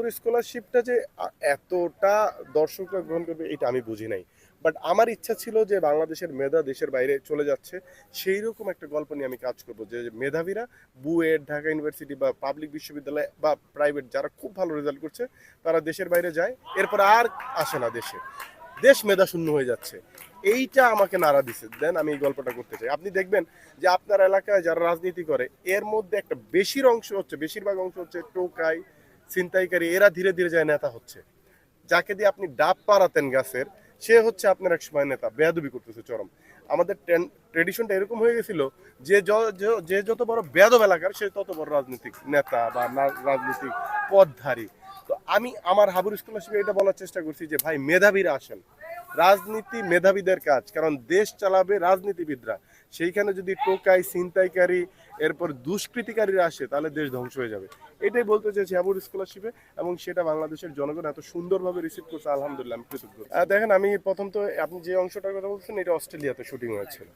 হাবুর স্কলারশিপটা যে এতটা দর্শকরা গ্রহণ করবে এটা আমি বুঝি নাই। বাট আমার ইচ্ছা ছিল যে বাংলাদেশের মেধা দেশের বাইরে চলে যাচ্ছে, সেই রকম একটা গল্প নিয়ে আমি কাজ করব, যে মেধাবীরা বুয়েট, ঢাকা ইউনিভার্সিটি বা পাবলিক বিশ্ববিদ্যালয় বা প্রাইভেট যারা খুব ভালো রেজাল্ট করছে তারা দেশের বাইরে যায়, এরপর আর আসে না দেশে, দেশ মেধা শূন্য হয়ে যাচ্ছে। এইটা আমাকে নাড়া দিছে, দেন আমি এই গল্পটা করতে চাই। আপনি দেখবেন যে আপনার এলাকায় যারা রাজনীতি করে এর মধ্যে একটা বেশিরভাগ অংশ হচ্ছে টোকাই, ছিনতাইকারী, এরা ধীরে ধীরে যায় নেতা হচ্ছে। যাকে দিয়ে আপনি ডাব পাড়াতেন গাছের, সে হচ্ছে আপনার এক সময় নেতা, বেয়াদবি করতেছে চরম। আমাদের ট্রেডিশনটা এরকম হয়ে গেছিল যে যে যত বড় বেয়াদব এলাকার সে তত বড় রাজনৈতিক নেতা বা রাজনৈতিক পদধারী। তো আমি আমার হাবুর স্কলারশিপে এটা বলার চেষ্টা করছি যে ভাই মেধাবীরা আসেন, রাজনীতি মেধাবীদের কাজ, কারণ দেশ চালাবে রাজনীতিবিদরা। সেইখানে যদি টোকাই, ছিনতাইকারী, এরপর দুষ্কৃতিকারীরা আসে তাহলে দেশ ধ্বংস হয়ে যাবে। এটাই বলতে চাইছি হাবুর স্কলারশিপে, এবং সেটা বাংলাদেশের জনগণ এত সুন্দরভাবে রিসিভ করছে, আলহামদুলিল্লাহ আমি কৃতজ্ঞ। দেখেন, আমি প্রথম তো আপনি যে অংশটার কথা বলছেন এটা অস্ট্রেলিয়াতে শুটিং হয়েছিল।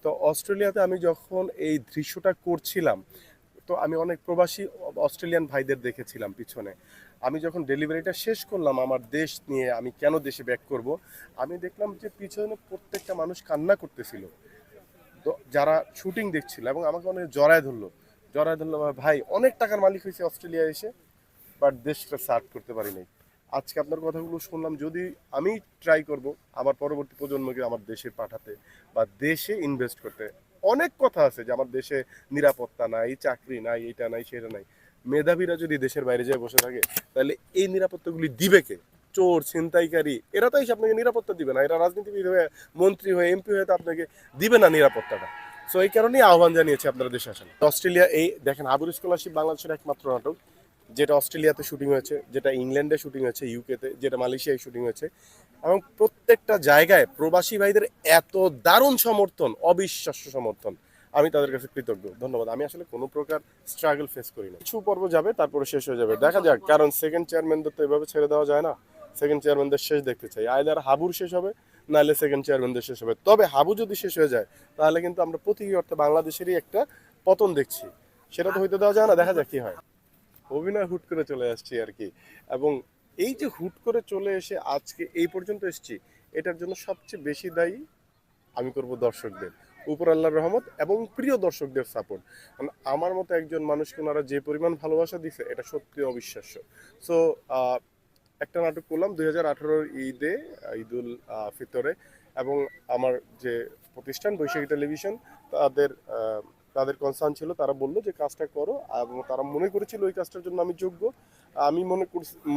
তো অস্ট্রেলিয়াতে আমি যখন এই দৃশ্যটা করছিলাম, তো আমি অনেক প্রবাসী অস্ট্রেলিয়ান ভাইদের দেখেছিলাম পিছনে। আমি যখন ডেলিভারিটা শেষ করলাম আমার দেশ নিয়ে, আমি কেন দেশে ব্যাক করব, আমি দেখলাম যে পিছনে প্রত্যেকটা মানুষ কান্না করতেছিল, তো যারা শুটিং দেখছিল, এবং আমাকে অনেক জড়ায় ধরলো, ভাই অনেক টাকার মালিক হয়েছে অস্ট্রেলিয়া এসে, বাট দেশটা সার্ভ করতে পারি নাই। আজকে আপনার কথাগুলো শুনলাম, যদি আমি ট্রাই করব আমার পরবর্তী প্রজন্মকে আমার দেশে পাঠাতে বা দেশে ইনভেস্ট করতে। অনেক কথা আছে যে আমার দেশে নিরাপত্তা নাই, চাকরি নাই, এটা নাই, সেটা নাই। মেধাবীরা যদি দেশের বাইরে যেয়ে বসে থাকে তাহলে এই নিরাপত্তাগুলি দিবে কে? চোর, ছিনতাইকারী, এরা তো এসে আপনাকে নিরাপত্তা দিবে না। এরা রাজনীতিবিদ হয়ে, মন্ত্রী হয়ে, এমপি হয়ে তো আপনাকে দিবে না নিরাপত্তাটা। সো এই কারণেই আহ্বান জানিয়েছি আপনারা দেশে আসেন। অস্ট্রেলিয়া, এই দেখেন হাবুর স্কলারশিপ বাংলাদেশের একমাত্র নাটক যেটা অস্ট্রেলিয়াতে শুটিং হয়েছে, যেটা ইংল্যান্ডে শুটিং হয়েছে, ইউকেতে, যেটা মালয়েশিয়ায় শুটিং হয়েছে, এবং প্রত্যেকটা জায়গায় প্রবাসী ভাইদের এত দারুণ সমর্থন, অবিশ্বাস্য সমর্থন। আমি তাদের কাছে কৃতজ্ঞ, ধন্যবাদ। আমি আসলে কোনো প্রকার স্ট্রাগল ফেস করি না। কিছু পর্ব যাবে, তারপরে শেষ হয়ে যাবে, দেখা যাক, কারণ সেকেন্ড চেয়ারম্যানদের তো এভাবে ছেড়ে দেওয়া যায় না। সেকেন্ড চেয়ারম্যানদের শেষ দেখতে চাই, আইদার হাবুর শেষ হবে নাহলে সেকেন্ড চেয়ারম্যানদের শেষ হবে। তবে হাবু যদি শেষ হয়ে যায় তাহলে কিন্তু আমরা প্রতীকী অর্থে বাংলাদেশেরই একটা পতন দেখছি। সেটা তো হইতে দেওয়া যায় না, দেখা যাক কি হয়। অভিনয় হুট করে চলে আসছি আর কি। এবং এই যে হুট করে চলে এসে আজকে এই পর্যন্ত এসেছি, এটার জন্য সবচেয়ে বেশি দায়ী আমি করব দর্শকদের, উপর আল্লাহর রহমত এবং প্রিয় দর্শকদের সাপোর্ট। কারণ আমার মতো একজন মানুষকে ওনারা যে পরিমাণ ভালোবাসা দিছে এটা সত্যি অবিশ্বাস্য। সো একটা নাটক করলাম 2018 ঈদে, ঈদুল ফিতরে, এবং আমার যে প্রতিষ্ঠান বৈশাখী টেলিভিশন, তাদের তাদের কনসার্ন ছিল, তারা বললো যে কাজটা করো, এবং তারা মনে করেছিল ওই কাজটার জন্য আমি যোগ্য। আমি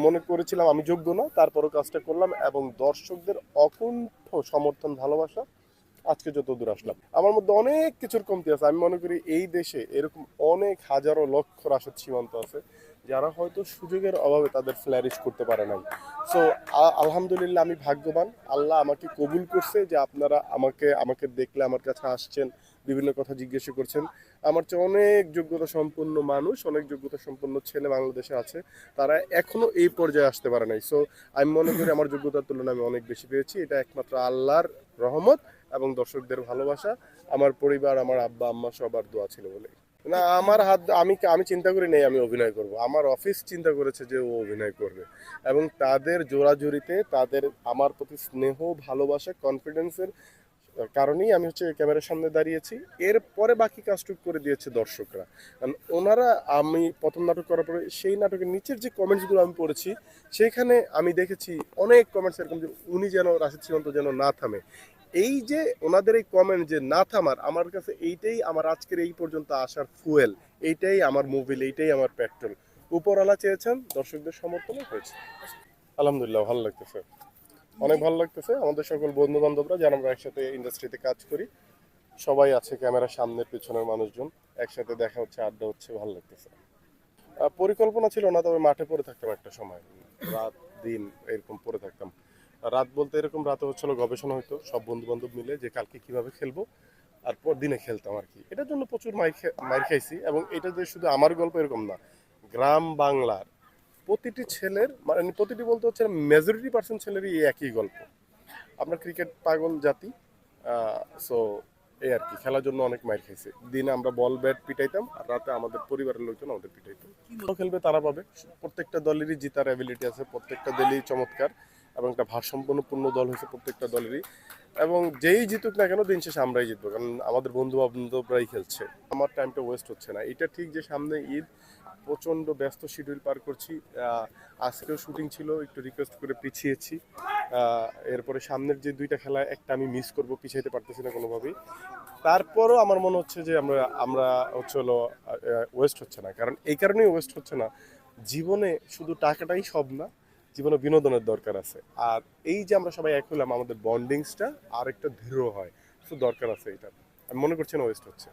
মনে করেছিলাম আমি যোগ্য না, তারপরও কাজটা করলাম, এবং দর্শকদের অকুণ্ঠ সমর্থন, ভালোবাসা, আজকে যত দূর আসলাম। আমার মধ্যে অনেক কিছুর কমতি আছে। আমি মনে করি এই দেশে এরকম অনেক হাজারো লক্ষ রাশেদ সীমান্ত আছে যারা হয়তো সুযোগের অভাবে তাদের ফ্ল্যারিশ করতে পারে নাই। সো আলহামদুলিল্লাহ আমি ভাগ্যবান, আল্লাহ আমাকে কবুল করছে যে আপনারা আমাকে আমাকে দেখলে আমার কাছে আসছেন, বিভিন্ন কথা জিজ্ঞেস করছেন। আমার চেয়ে অনেক যোগ্যতা সম্পন্ন মানুষ, অনেক যোগ্যতা সম্পন্ন ছেলে বাংলাদেশে আছে, তারা এখনো এই পর্যায়ে আসতে পারে নাই। সো আমি মনে করি আমার যোগ্যতার তুলনায় আমি অনেক বেশি পেয়েছি। এটা একমাত্র আল্লাহর রহমত এবং দর্শকদের ভালোবাসা, আমার পরিবার, আমার আব্বা আম্মা সবার দোয়া ছিল বলে। না, আমার হাত, আমি আমি চিন্তা করি নেই আমি অভিনয় করব। আমার অফিস চিন্তা করেছে যে ও অভিনয় করবে, এবং তাদের জোরাজুরিতে, তাদের আমার প্রতি স্নেহ, ভালোবাসা, কনফিডেন্সের কারণেই আমি হচ্ছে ক্যামেরার সামনে দাঁড়িয়েছি। এরপরে বাকি কাজটুক করে দিয়েছে দর্শকরা। কারণ ওনারা, আমি প্রথম নাটক করার পরে সেই নাটকের নিচের যে কমেন্টসগুলো আমি পড়েছি, সেখানে আমি দেখেছি অনেক কমেন্টস এরকম যে উনি যেন, রাশিদ সীমান্ত যেন না থামে। এই যে ওনাদের এই কমেন্ট যে না থামার, আমার কাছে এইটাই আমার আজকের এই পর্যন্ত আসার ফুয়েল, এইটাই আমার মুভিল, এইটাই আমার পেট্রোল। উপরওয়ালা চেয়েছেন, দর্শকদের সমর্থনে হয়েছে। আলহামদুলিল্লাহ, ভালো লাগতেছে, অনেক ভালো লাগতেছে। আমাদের সকল বন্ধু বান্ধবরা যারা আমরা একসাথে ইন্ডাস্ট্রিতে কাজ করি, সবাই আছে ক্যামেরার সামনের পিছনের মানুষজন, একসাথে দেখা হচ্ছে, আড্ডা হচ্ছে, ভালো লাগতেছে। পরিকল্পনা ছিল না, তবে মাঠে পড়ে থাকতাম একটা সময়, রাত দিন এরকম পড়ে থাকতাম। রাত বলতে এরকম রাতে হচ্ছিল গবেষণা হইতো সব বন্ধু বান্ধব মিলে যে কালকে কিভাবে খেলবো, আর পর দিনে খেলতাম আর কি। এটার জন্য প্রচুর মাইর খাইছি, এবং এটা যে শুধু আমার গল্প এরকম না, গ্রাম বাংলার প্রতিটি ছেলের, মানে প্রতিটি বলতে হচ্ছে মেজরিটি পার্সেন্ট ছেলেরই এই একই গল্প। আমরা ক্রিকেট পাগল জাতি। সো এই আর কি, খেলার জন্য অনেক মাইর খাইছে। দিনে আমরা বল ব্যাট পিটাইতাম, আর রাতে আমাদের পরিবারের লোকজন আমাদের পিটাইতো। ভালো খেলবে তারা পাবে, প্রত্যেকটা দলেরই জিতার অ্যাবিলিটি আছে, প্রত্যেকটা দলই চমৎকার, এবং একটা ভারসাম্যপূর্ণ দল হয়েছে প্রত্যেকটা দলেরই। এবং যেই জিতুক না কেন, দিন শেষে আমরাই জিতবো, কারণ আমাদের বন্ধু বান্ধবরাই খেলছে। আমার টাইমটা ওয়েস্ট হচ্ছে না। এটা ঠিক যে সামনে ঈদ, প্রচণ্ড ব্যস্ত শিডিউল পার করছি। আজকেও শুটিং ছিল, একটু রিকোয়েস্ট করে পিছিয়েছি। এরপরে সামনের যে দুইটা খেলা, একটা আমি মিস করব, পিছাইতে পারতেছি না কোনোভাবেই। তারপরও আমার মনে হচ্ছে যে আমরা আমরা হচ্ছে হলো ওয়েস্ট হচ্ছে না। কারণ এই কারণেই ওয়েস্ট হচ্ছে না, জীবনে শুধু টাকাটাই সব না, জীবনে বিনোদনের দরকার আছে। আর এই যে আমরা সবাই এক হলাম, আমাদের বন্ডিংসটা আর একটা দৃঢ় হয়, তো দরকার আছে এটা। আমি মনে করছি না ওয়েস্ট হচ্ছে।